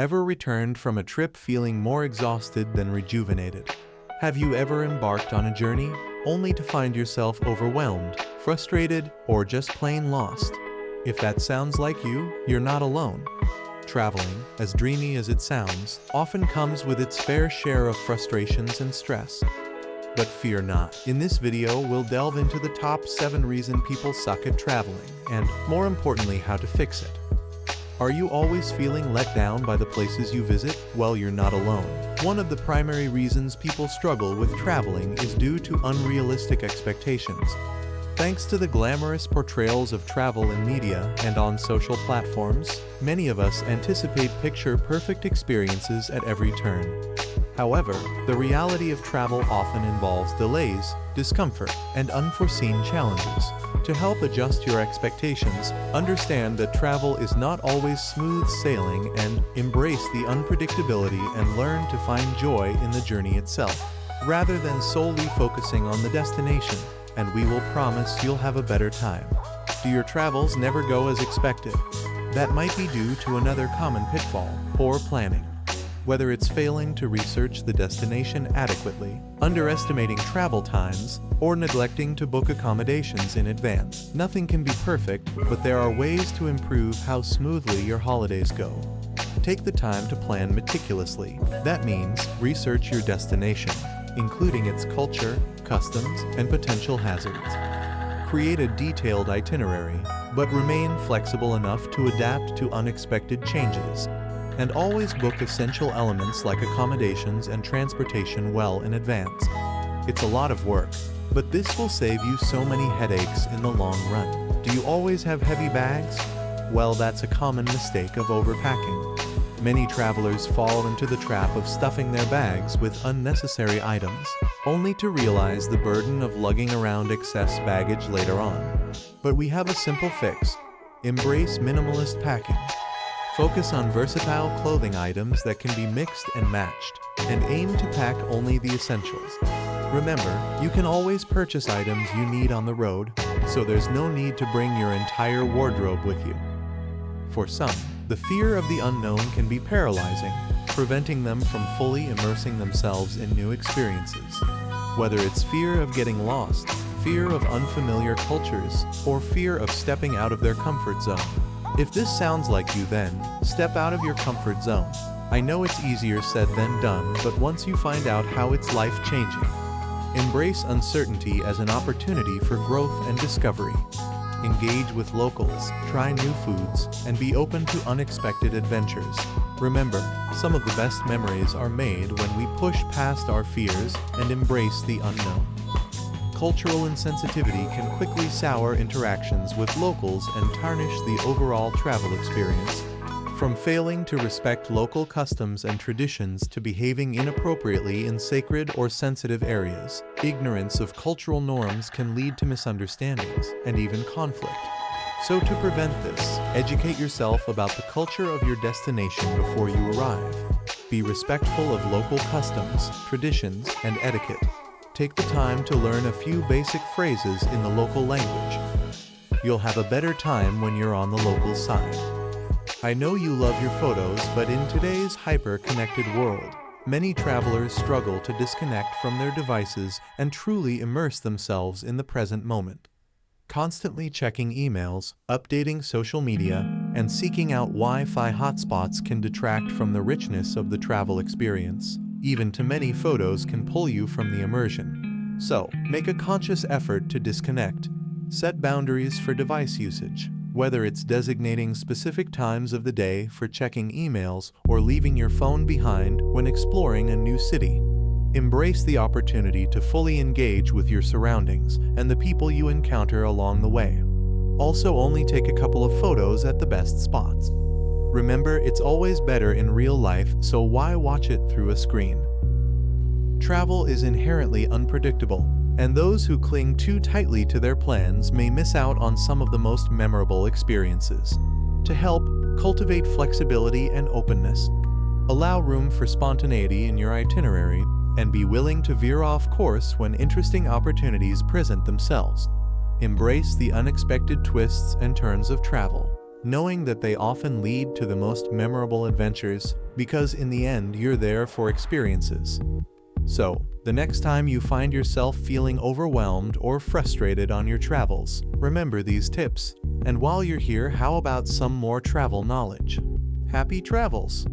Ever returned from a trip feeling more exhausted than rejuvenated? Have you ever embarked on a journey only to find yourself overwhelmed, frustrated, or just plain lost? If that sounds like you, you're not alone. Traveling, as dreamy as it sounds, often comes with its fair share of frustrations and stress. But fear not. In this video, we'll delve into the top 7 reasons people suck at traveling, and, more importantly, how to fix it. Are you always feeling let down by the places you visit? Well, you're not alone. One of the primary reasons people struggle with traveling is due to unrealistic expectations. Thanks to the glamorous portrayals of travel in media and on social platforms, many of us anticipate picture-perfect experiences at every turn. However, the reality of travel often involves delays, discomfort, and unforeseen challenges. To help adjust your expectations, understand that travel is not always smooth sailing, and embrace the unpredictability and learn to find joy in the journey itself, rather than solely focusing on the destination, and we will promise you'll have a better time. Do your travels never go as expected? That might be due to another common pitfall: poor planning. Whether it's failing to research the destination adequately, underestimating travel times, or neglecting to book accommodations in advance, nothing can be perfect, but there are ways to improve how smoothly your holidays go. Take the time to plan meticulously. That means research your destination, including its culture, customs, and potential hazards. Create a detailed itinerary, but remain flexible enough to adapt to unexpected changes. And always book essential elements like accommodations and transportation well in advance. It's a lot of work, but this will save you so many headaches in the long run. Do you always have heavy bags? Well, that's a common mistake of overpacking. Many travelers fall into the trap of stuffing their bags with unnecessary items, only to realize the burden of lugging around excess baggage later on. But we have a simple fix. Embrace minimalist packing. Focus on versatile clothing items that can be mixed and matched, and aim to pack only the essentials. Remember, you can always purchase items you need on the road, so there's no need to bring your entire wardrobe with you. For some, the fear of the unknown can be paralyzing, preventing them from fully immersing themselves in new experiences. Whether it's fear of getting lost, fear of unfamiliar cultures, or fear of stepping out of their comfort zone. If this sounds like you, then step out of your comfort zone. I know it's easier said than done, but once you find out how it's life-changing. Embrace uncertainty as an opportunity for growth and discovery. Engage with locals, try new foods, and be open to unexpected adventures. Remember, some of the best memories are made when we push past our fears and embrace the unknown. Cultural insensitivity can quickly sour interactions with locals and tarnish the overall travel experience. From failing to respect local customs and traditions to behaving inappropriately in sacred or sensitive areas, ignorance of cultural norms can lead to misunderstandings and even conflict. So to prevent this, educate yourself about the culture of your destination before you arrive. Be respectful of local customs, traditions, and etiquette. Take the time to learn a few basic phrases in the local language. You'll have a better time when you're on the local side. I know you love your photos, but in today's hyper-connected world, many travelers struggle to disconnect from their devices and truly immerse themselves in the present moment. Constantly checking emails, updating social media, and seeking out Wi-Fi hotspots can detract from the richness of the travel experience. Even too many photos can pull you from the immersion. So, make a conscious effort to disconnect. Set boundaries for device usage, whether it's designating specific times of the day for checking emails or leaving your phone behind when exploring a new city. Embrace the opportunity to fully engage with your surroundings and the people you encounter along the way. Also, only take a couple of photos at the best spots. Remember, it's always better in real life, so why watch it through a screen? Travel is inherently unpredictable, and those who cling too tightly to their plans may miss out on some of the most memorable experiences. To help, cultivate flexibility and openness. Allow room for spontaneity in your itinerary, and be willing to veer off course when interesting opportunities present themselves. Embrace the unexpected twists and turns of travel. knowing that they often lead to the most memorable adventures, because in the end you're there for experiences. So, the next time you find yourself feeling overwhelmed or frustrated on your travels, remember these tips. And while you're here, how about some more travel knowledge? Happy travels!